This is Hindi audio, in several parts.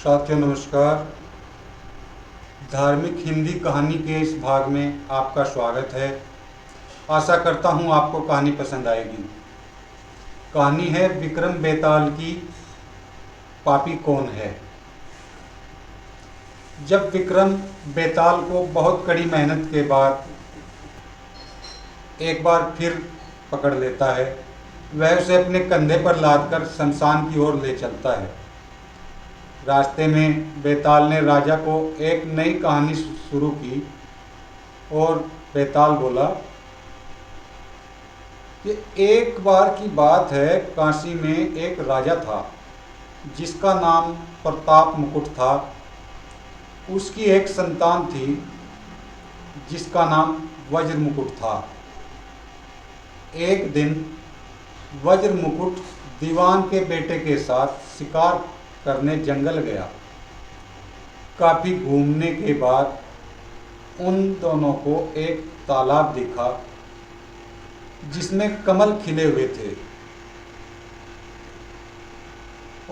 साथियों नमस्कार। धार्मिक हिंदी कहानी के इस भाग में आपका स्वागत है। आशा करता हूँ आपको कहानी पसंद आएगी। कहानी है विक्रम बेताल की पापी कौन है। जब विक्रम बेताल को बहुत कड़ी मेहनत के बाद एक बार फिर पकड़ लेता है, वह उसे अपने कंधे पर लादकर शमशान की ओर ले चलता है। रास्ते में बेताल ने राजा को एक नई कहानी शुरू की और बेताल बोला कि एक बार की बात है, काशी में एक राजा था जिसका नाम प्रताप मुकुट था। उसकी एक संतान थी जिसका नाम वज्र मुकुट था। एक दिन वज्र मुकुट दीवान के बेटे के साथ शिकार करने जंगल गया। काफी घूमने के बाद उन दोनों को एक तालाब दिखा जिसमें कमल खिले हुए थे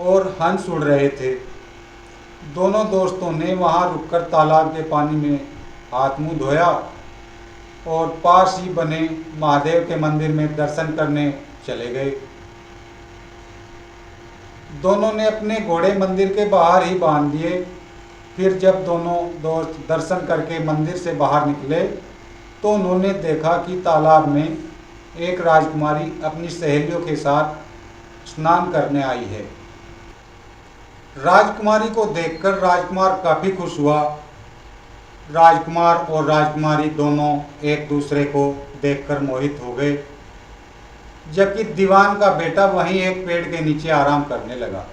और हंस उड़ रहे थे। दोनों दोस्तों ने वहां रुककर तालाब के पानी में हाथ मुंह धोया और पास ही बने महादेव के मंदिर में दर्शन करने चले गए। दोनों ने अपने घोड़े मंदिर के बाहर ही बांध दिए। फिर जब दोनों दोस्त दर्शन करके मंदिर से बाहर निकले तो उन्होंने देखा कि तालाब में एक राजकुमारी अपनी सहेलियों के साथ स्नान करने आई है। राजकुमारी को देखकर राजकुमार काफ़ी खुश हुआ। राजकुमार और राजकुमारी दोनों एक दूसरे को देखकर मोहित हो गए, जबकि दीवान का बेटा वहीं एक पेड़ के नीचे आराम करने लगा।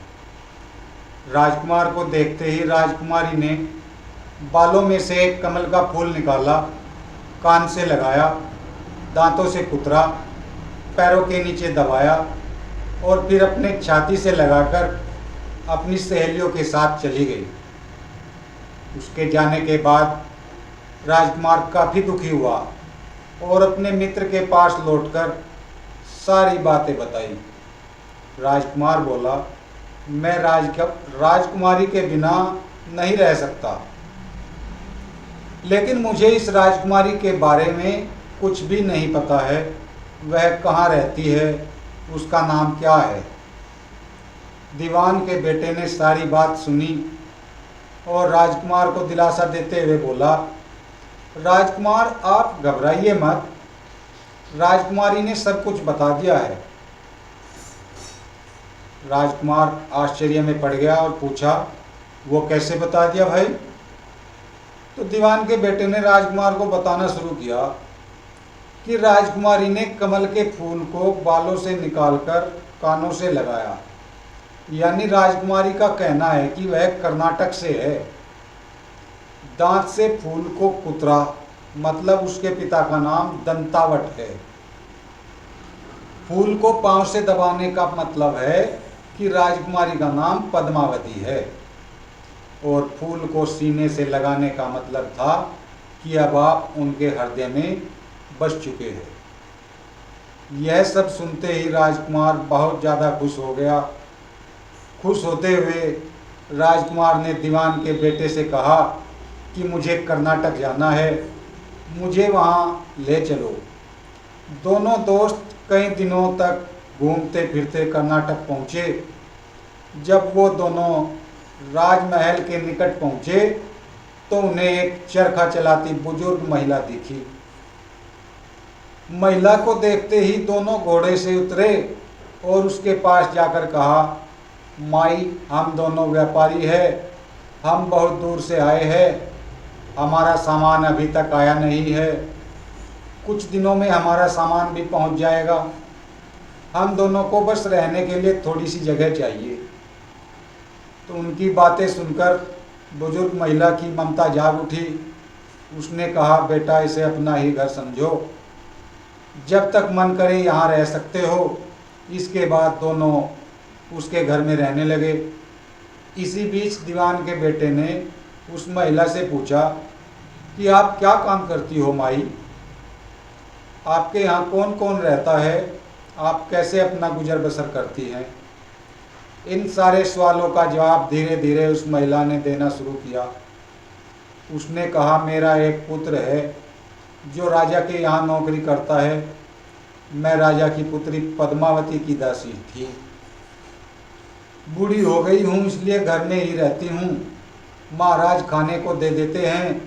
राजकुमार को देखते ही राजकुमारी ने बालों में से एक कमल का फूल निकाला, कान से लगाया, दांतों से कुतरा, पैरों के नीचे दबाया और फिर अपने छाती से लगाकर अपनी सहेलियों के साथ चली गई। उसके जाने के बाद राजकुमार काफ़ी दुखी हुआ और अपने मित्र के पास लौटकर सारी बातें बताई। राजकुमार बोला, मैं राजकुमारी के बिना नहीं रह सकता, लेकिन मुझे इस राजकुमारी के बारे में कुछ भी नहीं पता है। वह कहाँ रहती है, उसका नाम क्या है। दीवान के बेटे ने सारी बात सुनी और राजकुमार को दिलासा देते हुए बोला, राजकुमार आप घबराइए मत, राजकुमारी ने सब कुछ बता दिया है। राजकुमार आश्चर्य में पड़ गया और पूछा, वो कैसे बता दिया भाई। तो दीवान के बेटे ने राजकुमार को बताना शुरू किया कि राजकुमारी ने कमल के फूल को बालों से निकालकर कानों से लगाया। यानी राजकुमारी का कहना है कि वह कर्नाटक से है। दांत से फूल को कुतरा, मतलब उसके पिता का नाम दंतावट है। फूल को पांव से दबाने का मतलब है कि राजकुमारी का नाम पद्मावती है। और फूल को सीने से लगाने का मतलब था कि अब आप उनके हृदय में बस चुके हैं। यह सब सुनते ही राजकुमार बहुत ज़्यादा खुश हो गया। खुश होते हुए राजकुमार ने दीवान के बेटे से कहा कि मुझे कर्नाटक जाना है, मुझे वहाँ ले चलो। दोनों दोस्त कई दिनों तक घूमते फिरते कर्नाटक पहुँचे। जब वो दोनों राजमहल के निकट पहुँचे तो उन्हें एक चरखा चलाती बुजुर्ग महिला दिखी। महिला को देखते ही दोनों घोड़े से उतरे और उसके पास जाकर कहा, माई हम दोनों व्यापारी हैं, हम बहुत दूर से आए हैं, हमारा सामान अभी तक आया नहीं है, कुछ दिनों में हमारा सामान भी पहुंच जाएगा। हम दोनों को बस रहने के लिए थोड़ी सी जगह चाहिए। तो उनकी बातें सुनकर बुजुर्ग महिला की ममता जाग उठी। उसने कहा, बेटा इसे अपना ही घर समझो, जब तक मन करे यहाँ रह सकते हो। इसके बाद दोनों उसके घर में रहने लगे। इसी बीच दीवान के बेटे ने उस महिला से पूछा कि आप क्या काम करती हो माई, आपके यहाँ कौन कौन रहता है, आप कैसे अपना गुजर बसर करती हैं। इन सारे सवालों का जवाब धीरे धीरे उस महिला ने देना शुरू किया। उसने कहा, मेरा एक पुत्र है जो राजा के यहाँ नौकरी करता है। मैं राजा की पुत्री पद्मावती की दासी थी। बूढ़ी हो गई हूँ इसलिए घर में ही रहती हूँ। महाराज खाने को दे देते हैं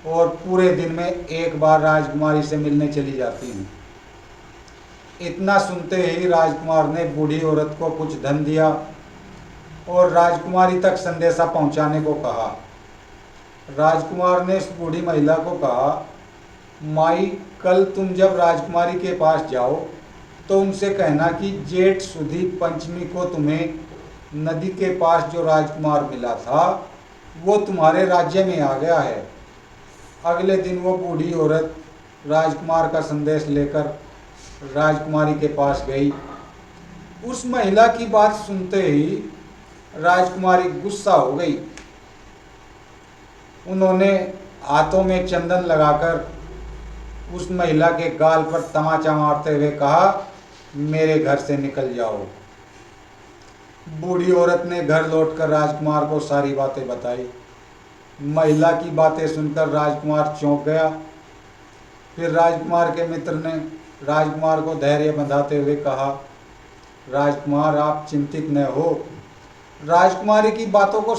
और पूरे दिन में एक बार राजकुमारी से मिलने चली जाती हूँ। इतना सुनते ही राजकुमार ने बूढ़ी औरत को कुछ धन दिया और राजकुमारी तक संदेशा पहुंचाने को कहा। राजकुमार ने उस बूढ़ी महिला को कहा, माई, कल तुम जब राजकुमारी के पास जाओ तो उनसे कहना कि जेठ सुदी पंचमी को तुम्हें नदी के पास जो राजकुमार मिला था वो तुम्हारे राज्य में आ गया है। अगले दिन वो बूढ़ी औरत राजकुमार का संदेश लेकर राजकुमारी के पास गई। उस महिला की बात सुनते ही राजकुमारी गुस्सा हो गई। उन्होंने हाथों में चंदन लगाकर उस महिला के गाल पर तमाचा मारते हुए कहा, मेरे घर से निकल जाओ। बूढ़ी औरत ने घर लौटकर राजकुमार को सारी बातें बताई। महिला की बातें सुनकर राजकुमार चौंक गया। फिर राजकुमार के मित्र ने राजकुमार को धैर्य बंधाते हुए कहा, राजकुमार, आप चिंतित न हो, राजकुमारी की बातों को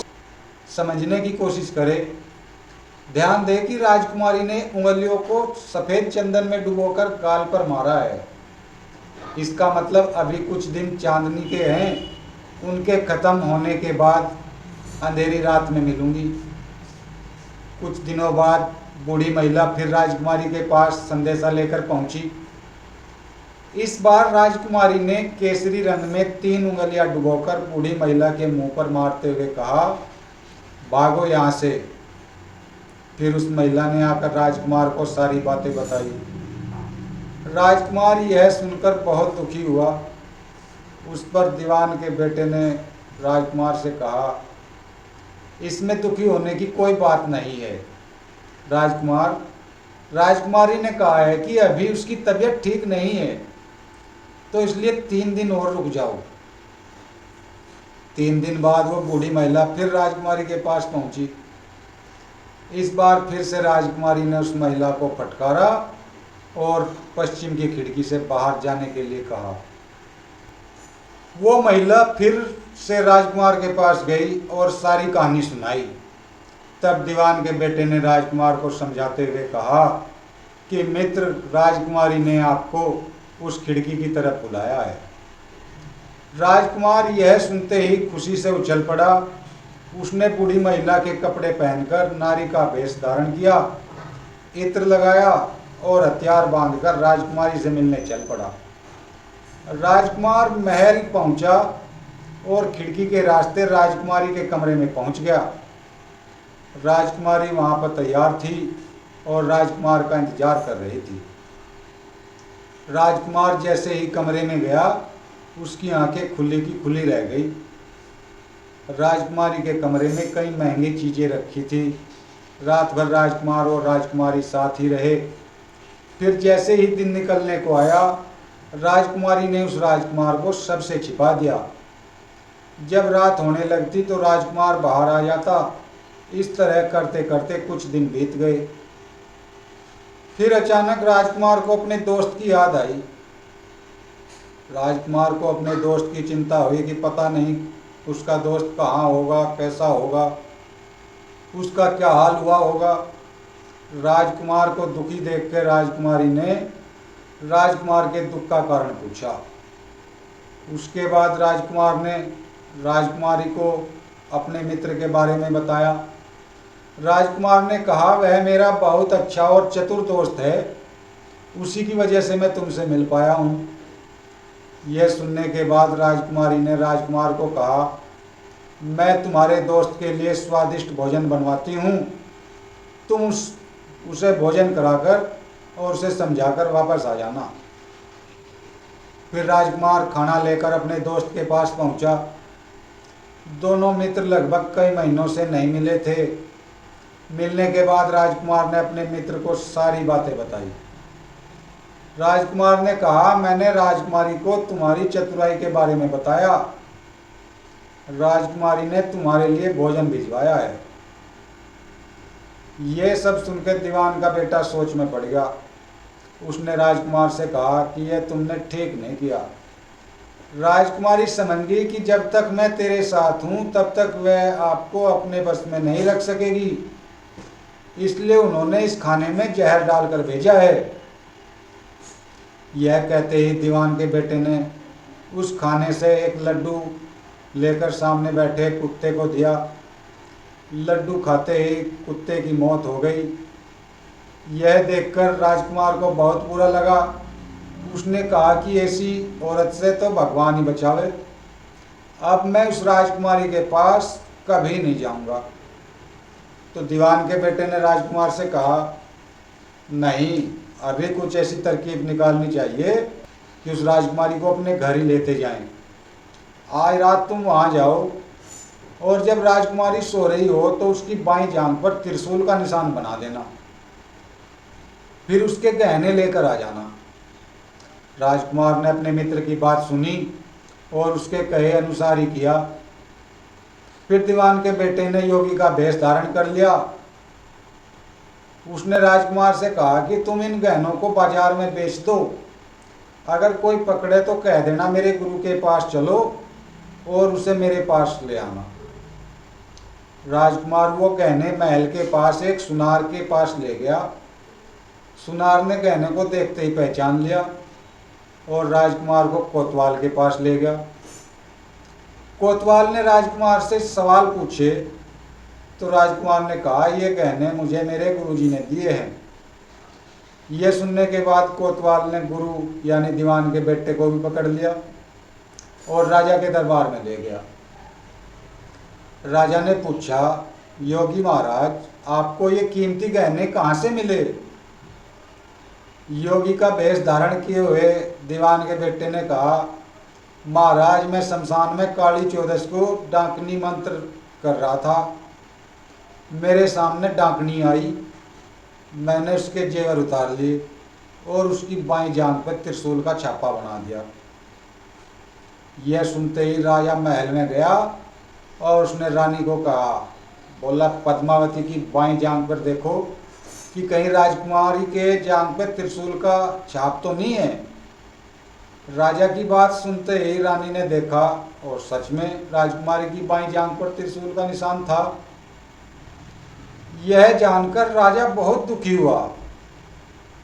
समझने की कोशिश करें। ध्यान दें कि राजकुमारी ने उंगलियों को सफ़ेद चंदन में डुबोकर गाल पर मारा है। इसका मतलब अभी कुछ दिन चांदनी के हैं, उनके ख़त्म होने के बाद अंधेरी रात में मिलूंगी। कुछ दिनों बाद बूढ़ी महिला फिर राजकुमारी के पास संदेशा लेकर पहुंची। इस बार राजकुमारी ने केसरी रंग में 3 उंगलियां डुबोकर बूढ़ी महिला के मुंह पर मारते हुए कहा, भागो यहाँ से। फिर उस महिला ने आकर राजकुमार को सारी बातें बताई। राजकुमार यह सुनकर बहुत दुखी हुआ। उस पर दीवान के बेटे ने राजकुमार से कहा, इसमें दुखी होने की कोई बात नहीं है राजकुमारी ने कहा है कि अभी उसकी तबीयत ठीक नहीं है, तो इसलिए 3 दिन और रुक जाओ। 3 दिन बाद वो बूढ़ी महिला फिर राजकुमारी के पास पहुंची। इस बार फिर से राजकुमारी ने उस महिला को फटकारा और पश्चिम की खिड़की से बाहर जाने के लिए कहा। वो महिला फिर से राजकुमार के पास गई और सारी कहानी सुनाई। तब दीवान के बेटे ने राजकुमार को समझाते हुए कहा कि मित्र, राजकुमारी ने आपको उस खिड़की की तरफ बुलाया है। राजकुमार यह सुनते ही खुशी से उछल पड़ा। उसने बूढ़ी महिला के कपड़े पहनकर नारी का वेश धारण किया, इत्र लगाया और हथियार बांधकर राजकुमारी से मिलने चल पड़ा। राजकुमार महल पहुंचा और खिड़की के रास्ते राजकुमारी के कमरे में पहुंच गया। राजकुमारी वहां पर तैयार थी और राजकुमार का इंतजार कर रही थी। राजकुमार जैसे ही कमरे में गया, उसकी आंखें खुली की खुली रह गई। राजकुमारी के कमरे में कई महंगी चीज़ें रखी थी। रात भर राजकुमार और राजकुमारी साथ ही रहे। फिर जैसे ही दिन निकलने को आया, राजकुमारी ने उस राजकुमार को सबसे छिपा दिया। जब रात होने लगती तो राजकुमार बाहर आ जाता। इस तरह करते करते कुछ दिन बीत गए। फिर अचानक राजकुमार को अपने दोस्त की याद आई। राजकुमार को अपने दोस्त की चिंता हुई कि पता नहीं उसका दोस्त कहाँ होगा, कैसा होगा, उसका क्या हाल हुआ होगा। राजकुमार को दुखी देखकर राजकुमारी ने राजकुमार के दुख का कारण पूछा। उसके बाद राजकुमार ने राजकुमारी को अपने मित्र के बारे में बताया। राजकुमार ने कहा, वह मेरा बहुत अच्छा और चतुर दोस्त है, उसी की वजह से मैं तुमसे मिल पाया हूँ। यह सुनने के बाद राजकुमारी ने राजकुमार को कहा, मैं तुम्हारे दोस्त के लिए स्वादिष्ट भोजन बनवाती हूँ, तुम उसे भोजन कराकर और उसे समझाकर वापस आ जाना। फिर राजकुमार खाना लेकर अपने दोस्त के पास पहुंचा। दोनों मित्र लगभग कई महीनों से नहीं मिले थे। मिलने के बाद राजकुमार ने अपने मित्र को सारी बातें बताई। राजकुमार ने कहा, मैंने राजकुमारी को तुम्हारी चतुराई के बारे में बताया। राजकुमारी ने तुम्हारे लिए भोजन भिजवाया है। ये सब सुनकर दीवान का बेटा सोच में पड़ गया। उसने राजकुमार से कहा कि यह तुमने ठीक नहीं किया। राजकुमारी समझ गई कि जब तक मैं तेरे साथ हूं तब तक वह आपको अपने बस में नहीं रख सकेगी, इसलिए उन्होंने इस खाने में जहर डालकर भेजा है। यह कहते ही दीवान के बेटे ने उस खाने से एक लड्डू लेकर सामने बैठे कुत्ते को दिया। लड्डू खाते ही कुत्ते की मौत हो गई। यह देखकर राजकुमार को बहुत बुरा लगा। उसने कहा कि ऐसी औरत से तो भगवान ही बचावे। अब मैं उस राजकुमारी के पास कभी नहीं जाऊंगा। तो दीवान के बेटे ने राजकुमार से कहा, नहीं, अभी कुछ ऐसी तरकीब निकालनी चाहिए कि उस राजकुमारी को अपने घर ही लेते जाएं। आज रात तुम वहां जाओ और जब राजकुमारी सो रही हो तो उसकी बाईं जांघ पर त्रिशूल का निशान बना देना, फिर उसके गहने लेकर आ जाना। राजकुमार ने अपने मित्र की बात सुनी और उसके कहे अनुसार ही किया। फिर दीवान के बेटे ने योगी का भेष धारण कर लिया। उसने राजकुमार से कहा कि तुम इन गहनों को बाजार में बेच दो, अगर कोई पकड़े तो कह देना मेरे गुरु के पास चलो और उसे मेरे पास ले आना। राजकुमार वो गहने महल के पास एक सुनार के पास ले गया। सुनार ने गहने को देखते ही पहचान लिया और राजकुमार को कोतवाल के पास ले गया। कोतवाल ने राजकुमार से सवाल पूछे तो राजकुमार ने कहा, ये गहने मुझे मेरे गुरुजी ने दिए हैं। यह सुनने के बाद कोतवाल ने गुरु यानी दीवान के बेटे को भी पकड़ लिया और राजा के दरबार में ले गया। राजा ने पूछा, योगी महाराज, आपको ये कीमती गहने कहाँ से मिले? योगी का भेष धारण किए हुए दीवान के बेटे ने कहा, महाराज, मैं शमशान में काली चौदस को डाकनी मंत्र कर रहा था। मेरे सामने डाकनी आई, मैंने उसके जेवर उतार लिए और उसकी बाईं जांघ पर त्रिशूल का छापा बना दिया। यह सुनते ही राजा महल में गया और उसने रानी को कहा, बोला, पद्मावती की बाईं जांघ पर देखो कि कहीं राजकुमारी के जांघ पर त्रिशूल का छाप तो नहीं है। राजा की बात सुनते ही रानी ने देखा और सच में राजकुमारी की बाईं जांघ पर त्रिशूल का निशान था। यह जानकर राजा बहुत दुखी हुआ।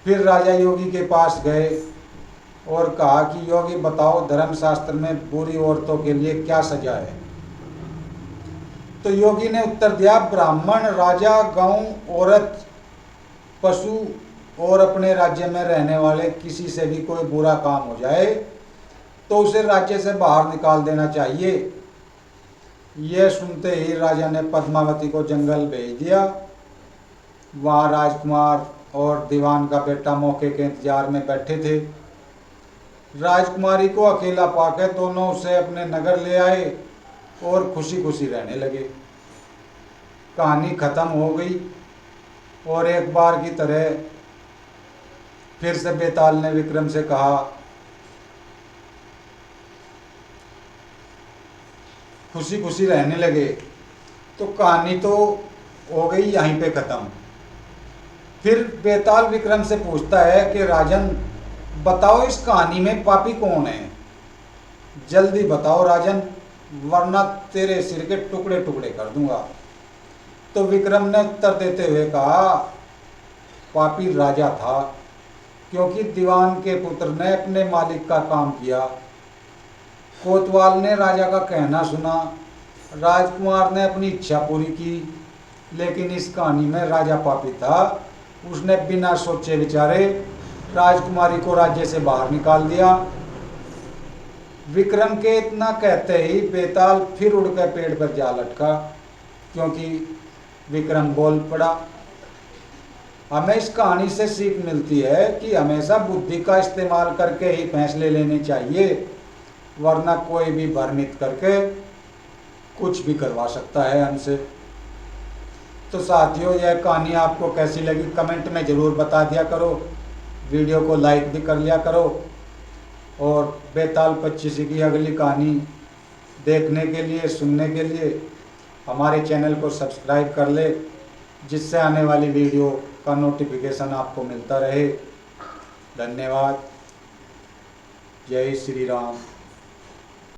फिर राजा योगी के पास गए और कहा कि योगी, बताओ, धर्मशास्त्र में बुरी औरतों के लिए क्या सजा है? तो योगी ने उत्तर दिया, ब्राह्मण, राजा, गौ, औरत, पशु और अपने राज्य में रहने वाले किसी से भी कोई बुरा काम हो जाए तो उसे राज्य से बाहर निकाल देना चाहिए। यह सुनते ही राजा ने पद्मावती को जंगल भेज दिया। वहाँ राजकुमार और दीवान का बेटा मौके के इंतजार में बैठे थे। राजकुमारी को अकेला पाकर दोनों उसे अपने नगर ले आए और खुशी खुशी रहने लगे। कहानी खत्म हो गई और एक बार की तरह फिर से बेताल ने विक्रम से कहा, खुशी खुशी रहने लगे। तो कहानी तो हो गई यहीं पे खत्म। फिर बेताल विक्रम से पूछता है कि राजन, बताओ, इस कहानी में पापी कौन है? जल्दी बताओ राजन, वरना तेरे सिर के टुकड़े टुकड़े कर दूंगा। तो विक्रम ने उत्तर देते हुए कहा, पापी राजा था, क्योंकि दीवान के पुत्र ने अपने मालिक का काम किया। कोतवाल ने राजा का कहना सुना, राजकुमार ने अपनी इच्छा पूरी की, लेकिन इस कहानी में राजा पापी था। उसने बिना सोचे विचारे राजकुमारी को राज्य से बाहर निकाल दिया। विक्रम के इतना कहते ही बेताल फिर उड़कर पेड़ पर जा लटका, क्योंकि विक्रम बोल पड़ा। हमें इस कहानी से सीख मिलती है कि हमेशा बुद्धि का इस्तेमाल करके ही फैसले लेने चाहिए, वरना कोई भी भ्रमित करके कुछ भी करवा सकता है हमसे। तो साथियों, यह कहानी आपको कैसी लगी कमेंट में ज़रूर बता दिया करो। वीडियो को लाइक भी कर लिया करो और बेताल पच्चीसी की अगली कहानी देखने के लिए, सुनने के लिए हमारे चैनल को सब्सक्राइब कर ले, जिससे आने वाली वीडियो का नोटिफिकेशन आपको मिलता रहे। धन्यवाद। जय श्री राम।